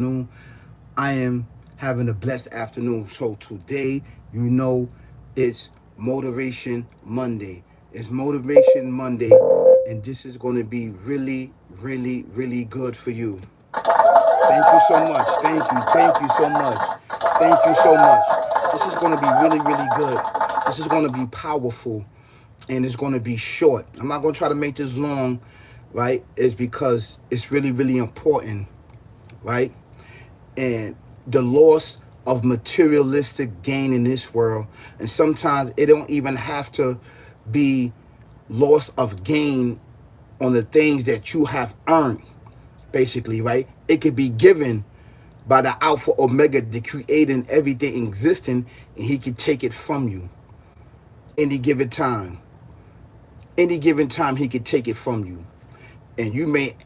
I am having a blessed afternoon. So today, it's Motivation Monday. It's Motivation Monday, and this is going to be really, really, really good for you. Thank you so much. Thank you so much. Thank you so much. This is going to be really, really good. This is going to be powerful, and it's going to be short. I'm not going to try to make this long, right? It's because it's really, really important, right? And the loss of materialistic gain in this world, and sometimes it don't even have to be loss of gain on the things that you have earned, basically, right? It could be given by the Alpha Omega, the creating everything existing, and he can take it from you any given time. Any given time, he could take it from you. And you may,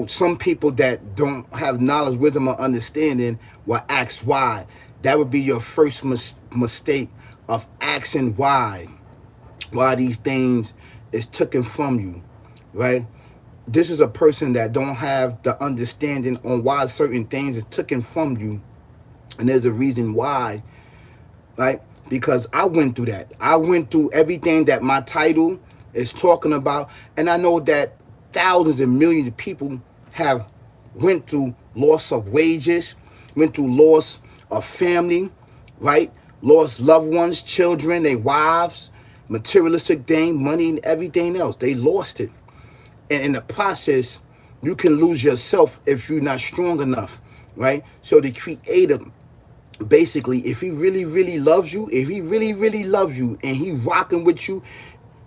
some people that don't have knowledge, wisdom, or understanding will ask why. That would be your first mistake of asking why these things is taken from you, right? This is a person that don't have the understanding on why certain things is taken from you, and there's a reason why, right? Because I went through that. I went through everything that my title is talking about, and I know that thousands and millions of people have went through loss of wages, went through loss of family, right? Lost loved ones, children, their wives, materialistic thing, money, and everything else. They lost it. And in the process, you can lose yourself if you're not strong enough, right? So the creator, basically, if he really, really loves you, if he really, really loves you and he rocking with you,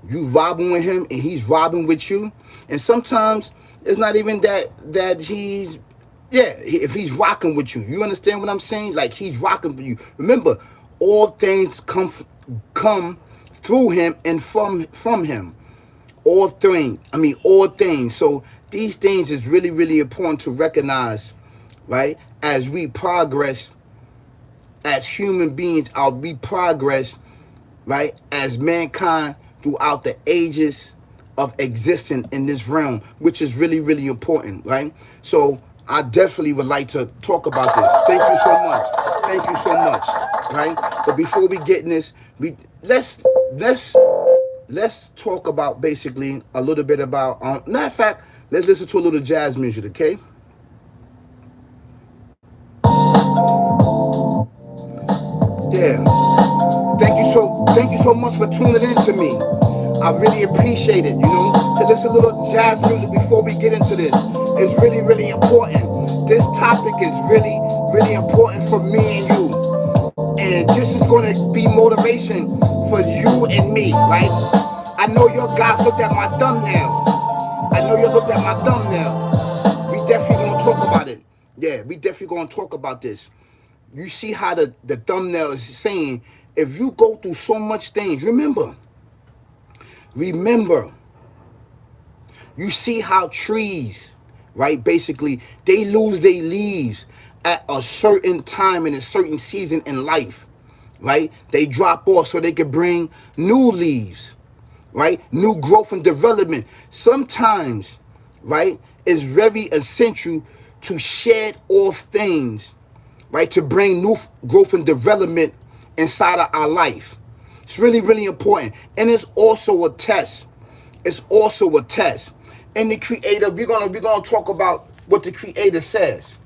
you robbing with him and he's robbing with you. And sometimes it's not even that he's, if he's rocking with you. You understand what I'm saying? Like, he's rocking with you. Remember, all things come through him and from him. All things. So these things is really, really important to recognize, right? As we progress as human beings, we progress, right, as mankind throughout the ages of existence in this realm, which is really, really important, right? So I definitely would like to talk about this. Thank you so much. Thank you so much, right? But before we get in this, let's let's talk about basically a little bit about. Matter of fact, let's listen to a little jazz music, okay? Yeah. Thank you so much for tuning in to me. I really appreciate it, to listen to a little jazz music before we get into this. It's really, really important. This topic is really, really important for me and you. And this is going to be motivation for you and me, right? I know your guys looked at my thumbnail. I know you looked at my thumbnail. We definitely going to talk about it. Yeah, we definitely going to talk about this. You see how the thumbnail is saying, if you go through so much things, remember, you see how trees, right, basically, they lose their leaves at a certain time in a certain season in life, right? They drop off so they can bring new leaves, right? New growth and development. Sometimes, right, it's very essential to shed off things, right, to bring new growth and development inside of our life. It's really, really important. And it's also a test. It's also a test. And the creator, we're gonna talk about what the creator says,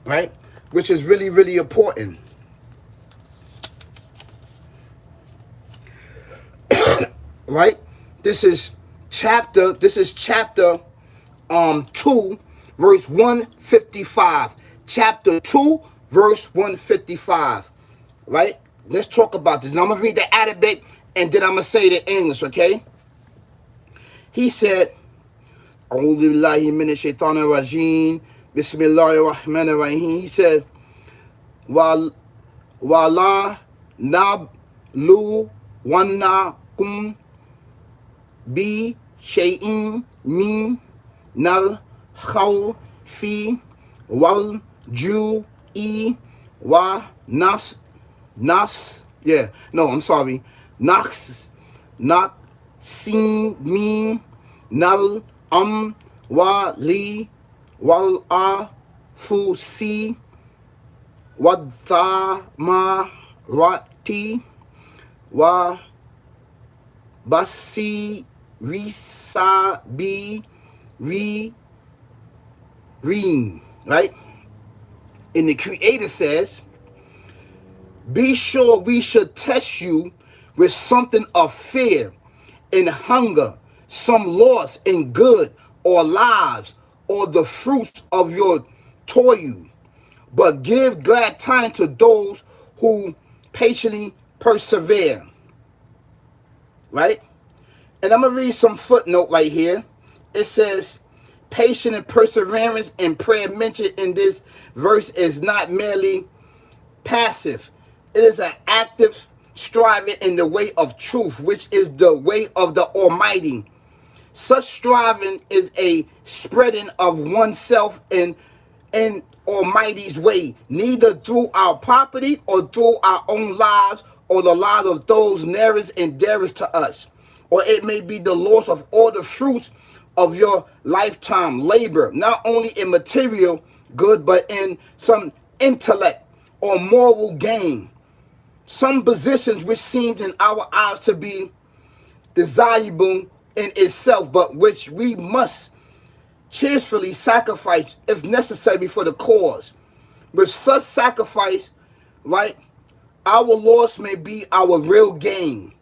right? Which is really, really important. Right? This is chapter 2, verse 155. Chapter 2, verse 155. Right? Let's talk about this. Now I'm going to read the Arabic and then I'm going to say it in English, okay? He said, أعوذ بالله من الشيطان الرجيم بسم الله الرحمن الرحيم. He said, وَلَا نَبْلُوَنَّكُمْ بِشَيْءٍ مِّنَ الْخَوْفِ وَالْجُوعِ وَنَقْصِ من الأموال والأنفس Wadhamarati wa basi risabi re reem, right? And the Creator says, be sure we should test you with something of fear and hunger, some loss in good or lives, or the fruits of your toil. But give glad time to those who patiently persevere. Right? And I'm going to read some footnote right here. It says, patience and perseverance and prayer mentioned in this verse is not merely passive. It is an active striving in the way of truth, which is the way of the Almighty. Such striving is a spreading of oneself in Almighty's way, neither through our property or through our own lives or the lives of those nearest and dearest to us. Or it may be the loss of all the fruits of your lifetime labor, not only in material good, but in some intellect or moral gain. Some positions which seems in our eyes to be desirable in itself, but which we must cheerfully sacrifice if necessary for the cause. With such sacrifice, right, our loss may be our real gain.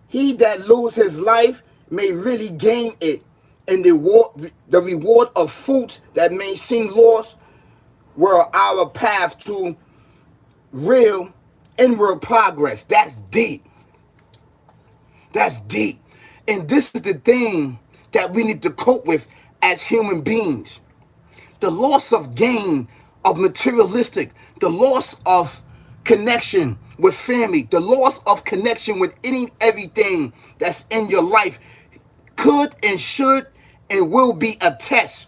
He that loses his life may really gain it, and the reward of fruits that may seem lost were our path to real inward progress. That's deep. That's deep. And this is the thing that we need to cope with as human beings. The loss of gain, of materialistic, the loss of connection with family, the loss of connection with everything that's in your life could and should and will be a test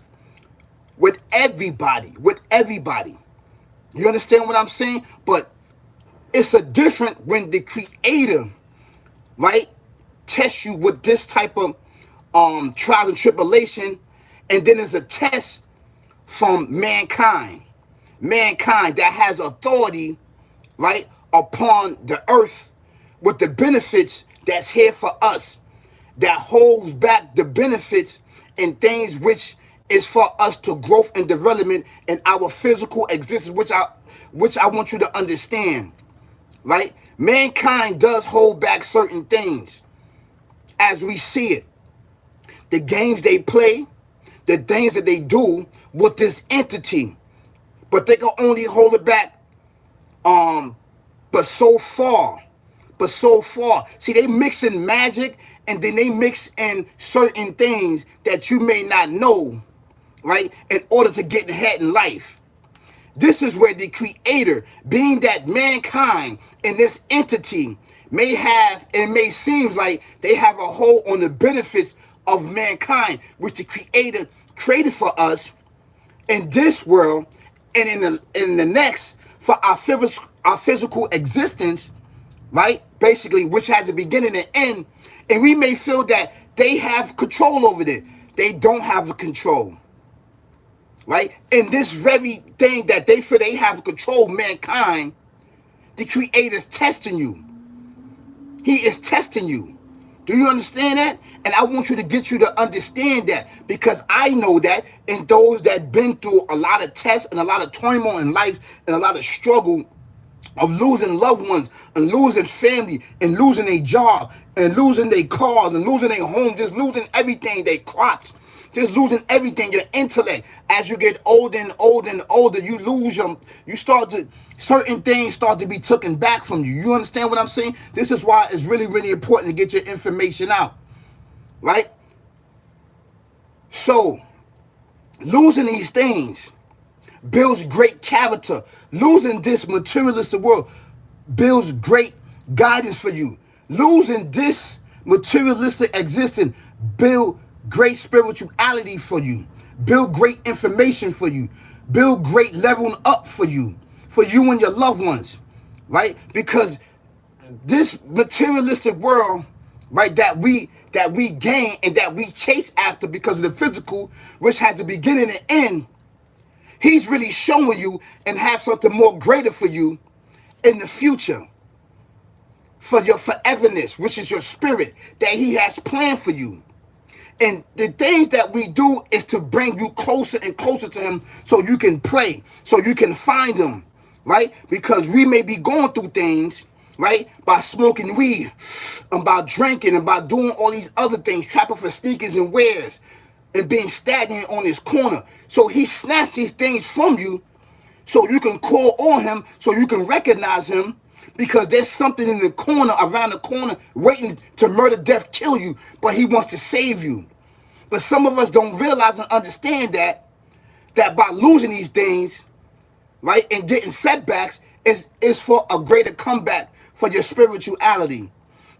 with everybody, You understand what I'm saying? But it's a different when the Creator, right, tests you with this type of trials and tribulation, and then there's a test from mankind that has authority, right, upon the earth with the benefits that's here for us, that holds back the benefits and things which is for us to growth and development in our physical existence, which I want you to understand, right? Mankind does hold back certain things as we see it. The games they play, the things that they do with this entity, but they can only hold it back but so far. See, they mix in magic, and then they mix in certain things that you may not know, right, in order to get ahead in life. This is where the Creator, being that mankind and this entity may have, and it may seem like they have a hold on the benefits of mankind, which the Creator created for us in this world and in the next for our physical existence, right? Basically, which has a beginning and end. And we may feel that they have control over it. They don't have a control, right? And this very thing that they feel they have control, mankind, the Creator's testing you. He is testing you. Do you understand that? And I want you to understand that, because I know that, and those that been through a lot of tests and a lot of turmoil in life and a lot of struggle of losing loved ones and losing family and losing a job and losing their cars and losing their home, just losing everything, they crops, just losing everything, your intellect. As you get older and older and older, certain things start to be taken back from you. You understand what I'm saying? This is why it's really, really important to get your information out, right? So, losing these things builds great character. Losing this materialistic world builds great guidance for you. Losing this materialistic existence build great spirituality for you. Build great information for you. Build great leveling up for you and your loved ones, right? Because this materialistic world, right, that we gain and that we chase after because of the physical, which has a beginning and end, He's really showing you and have something more greater for you in the future, for your foreverness, which is your spirit that he has planned for you. And the things that we do is to bring you closer and closer to him so you can pray, so you can find him, right? Because we may be going through things, right, by smoking weed, and by drinking, and by doing all these other things, trapping for sneakers and wares, and being stagnant on his corner. So he snatched these things from you so you can call on him, so you can recognize him, because there's something in the corner, around the corner, waiting to murder, death, kill you, but he wants to save you. But some of us don't realize and understand that by losing these things, right, and getting setbacks is for a greater comeback for your spirituality.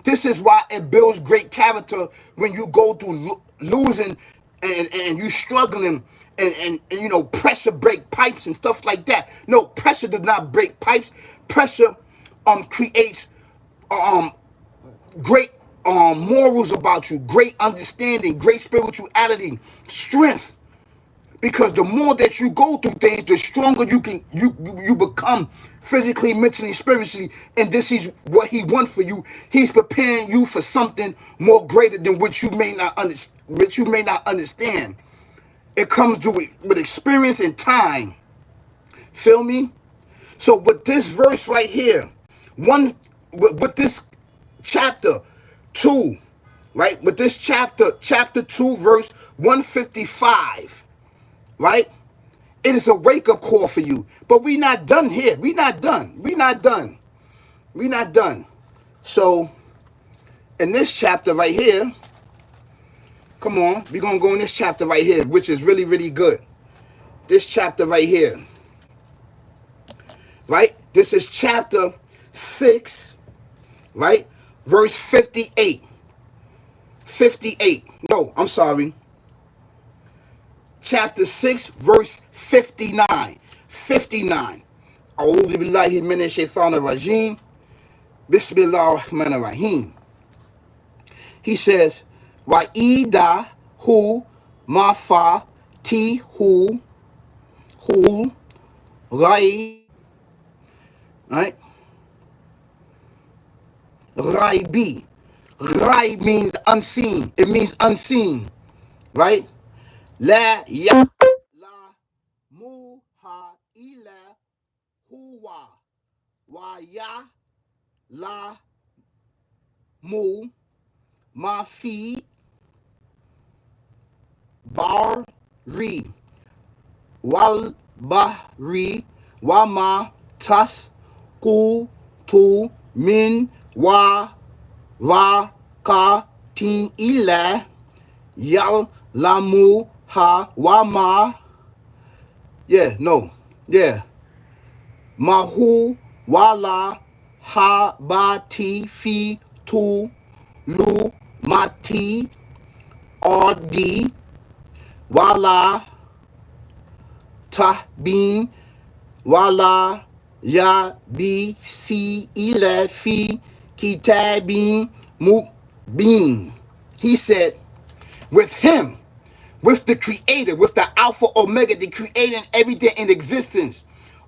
This is why it builds great character when you go through losing and you struggling and you know, pressure break pipes and stuff like that. No, pressure does not break pipes. Pressure creates great morals about you, great understanding, great spirituality, strength. Because the more that you go through things, the stronger you become physically, mentally, spiritually. And this is what he wants for you. He's preparing you for something more greater than what you may not understand. It comes with experience and time. Feel me? So with this verse right here, with this chapter 2, right? With this chapter 2, verse 155, right? It is a wake-up call for you. But we not done here. We not done. So in this chapter right here, come on, we're going to go in this chapter right here, which is really, really good. This chapter right here, right? This is chapter 6, right? Verse 58. 58. No, I'm sorry. Chapter 6, verse 59. 59. A'udhu billahi minash shaitanir rajim. Bismillahir rahmanir rahim. He says, Wa'ida hu mafa ti hu rai, right? Raibi. Rai means unseen. It means unseen, right? La ya la mu ha ila huwa wa ya la mu ma fi bar ri wal bahri wa ma tas ku tu min wa ra ka tin ila yal lamu ha wa ma, mahu wala ha ba ti fi tu lu mati odi wala tahbin wala ya bi si ila fi kitabin mubin. He said, with him, with the creator, with the Alpha Omega, the creator and everything in existence,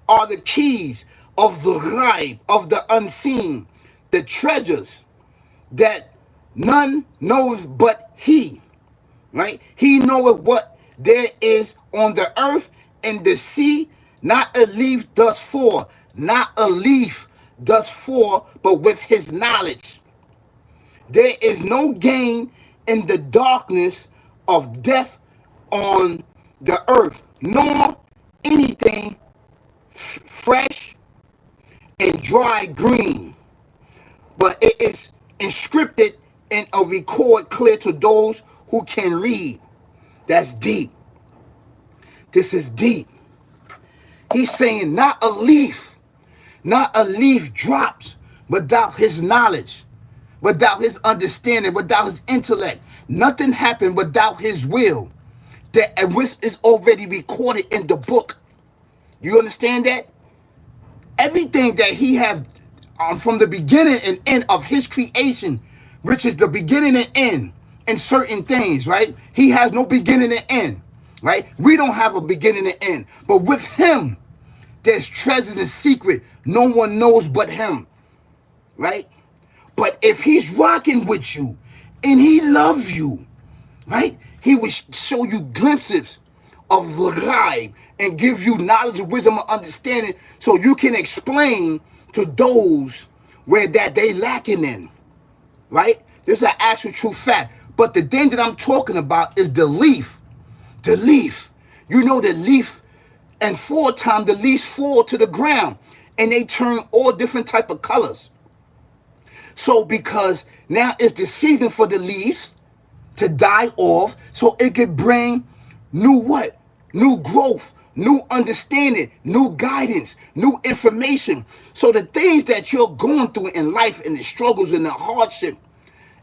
are the keys of the ghaib, of the unseen, the treasures that none knows but he, right? He knoweth what there is on the earth and the sea, not a leaf thus for, not a leaf thus for, but with his knowledge. There is no gain in the darkness of death on the earth, nor anything fresh and dry green, but it is inscripted in a record clear to those who can read. That's deep. This is deep. He's saying not a leaf drops without his knowledge, without his understanding, without his intellect. Nothing happened without his will, that which is already recorded in the book. You understand that? Everything that he have from the beginning and end of his creation, which is the beginning and end in certain things, right? He has no beginning and end. right? We don't have a beginning and end. But with him, there's treasures in secret. No one knows but him, right? But if he's rocking with you and he loves you, right? He will show you glimpses of the ghaib and give you knowledge and wisdom and understanding so you can explain to those where that they lacking in, right? This is an actual true fact. But the thing that I'm talking about is the leaf. The leaf. You know the leaf, and 4 times the leaves fall to the ground and they turn all different type of colors. So because now it's the season for the leaves to die off so it could bring new what? New growth, new understanding, new guidance, new information. So the things that you're going through in life and the struggles and the hardship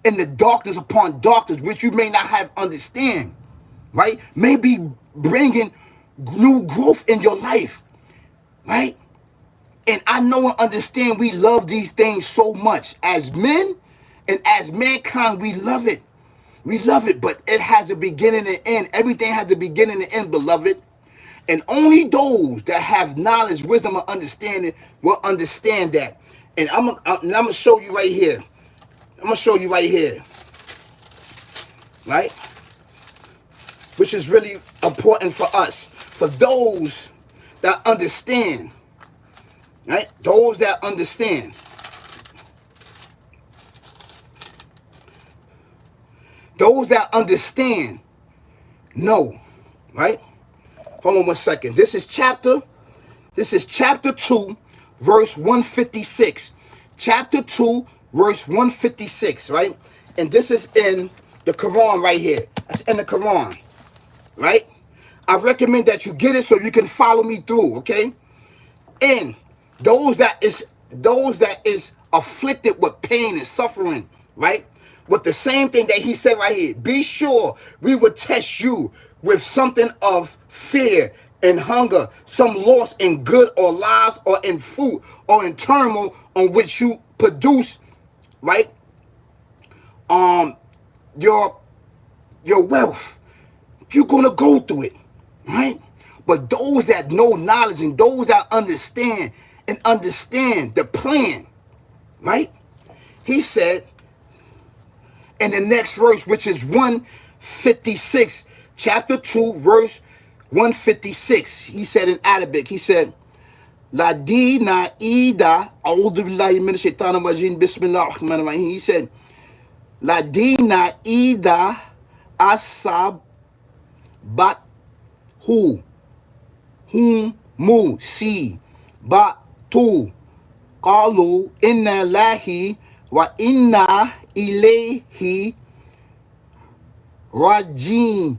and the darkness upon darkness, which you may not have understand, right? May be bringing new growth in your life, right? And I know and understand we love these things so much. As men and as mankind, we love it. We love it, but it has a beginning and end. Everything has a beginning and end, beloved. And only those that have knowledge, wisdom, and understanding will understand that. And I'm gonna show you right here. I'm gonna show you right here, right? Which is really important for us, for those that understand, right? Those that understand. Those that understand know, right? Hold on 1 second. This is chapter 2, verse 156. Chapter 2, verse 156, right? And this is in the Quran right here. That's in the Quran, right? I recommend that you get it so you can follow me through, okay? And those that is afflicted with pain and suffering, right? With the same thing that he said right here. Be sure we will test you with something of fear and hunger, some loss in good or lives or in food or in turmoil on which you produce, right? Your wealth. You're gonna go through it, right? But those that know knowledge and those that understand the plan, right? He said in the next verse, which is 156, chapter 2, verse 156, he said in Arabic, he said, La dina ida, a'udhu billahi min shaitanir rajim, bismillah ar-Rahman ar-Rahim. He said, La dina ida asab bat hu mu si bat tu qalu inna lahi wa inna ilayhi raji'un.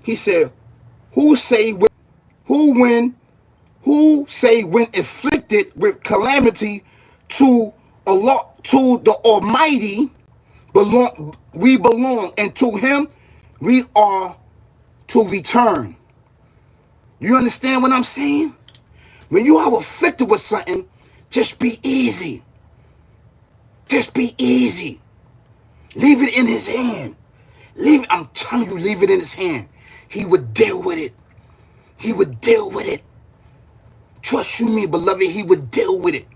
He said, who say when afflicted with calamity to Allah, to the Almighty we belong, and to him we are to return. You understand what I'm saying? When you are afflicted with something, just be easy. Just be easy. Leave it in his hand. I'm telling you, leave it in his hand. He would deal with it. He would deal with it. Trust you me, beloved, he would deal with it.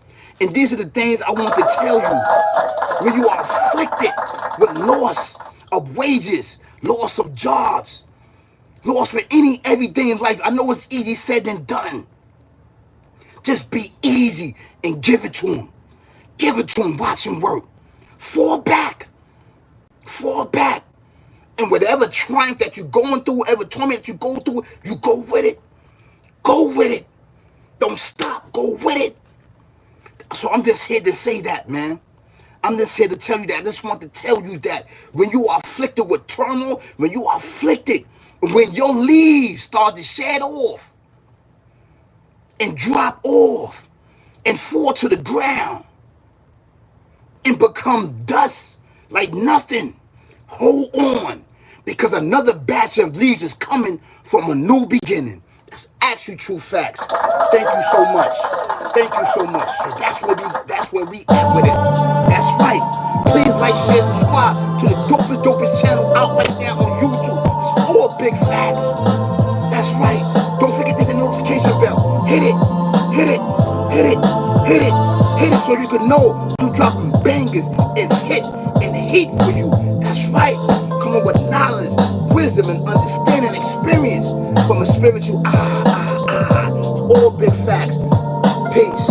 And these are the things I want to tell you. When you are afflicted with loss of wages, loss of jobs, loss with everything in life, I know it's easy said than done. Just be easy and give it to him. Give it to him. Watch him work. Fall back. Fall back. And whatever triumph that you're going through, whatever torment that you go through, you go with it. Go with it. Don't stop. Go with it. So I'm just here to say that, man. I'm just here to tell you that. I just want to tell you that when you are afflicted with turmoil, when you are afflicted, when your leaves start to shed off and drop off and fall to the ground and become dust like nothing, hold on, because another batch of leaves is coming from a new beginning. That's actually true facts. Thank you so much. Thank you so much. So that's where we at with it. That's right. Please like, share, subscribe to the dopest channel out right now on YouTube. It's all big facts. Hit it, hit it, hit it, hit it so you can know I'm dropping bangers and hit and heat for you. That's right. Coming with knowledge, wisdom, and understanding experience from a spiritual all big facts. Peace.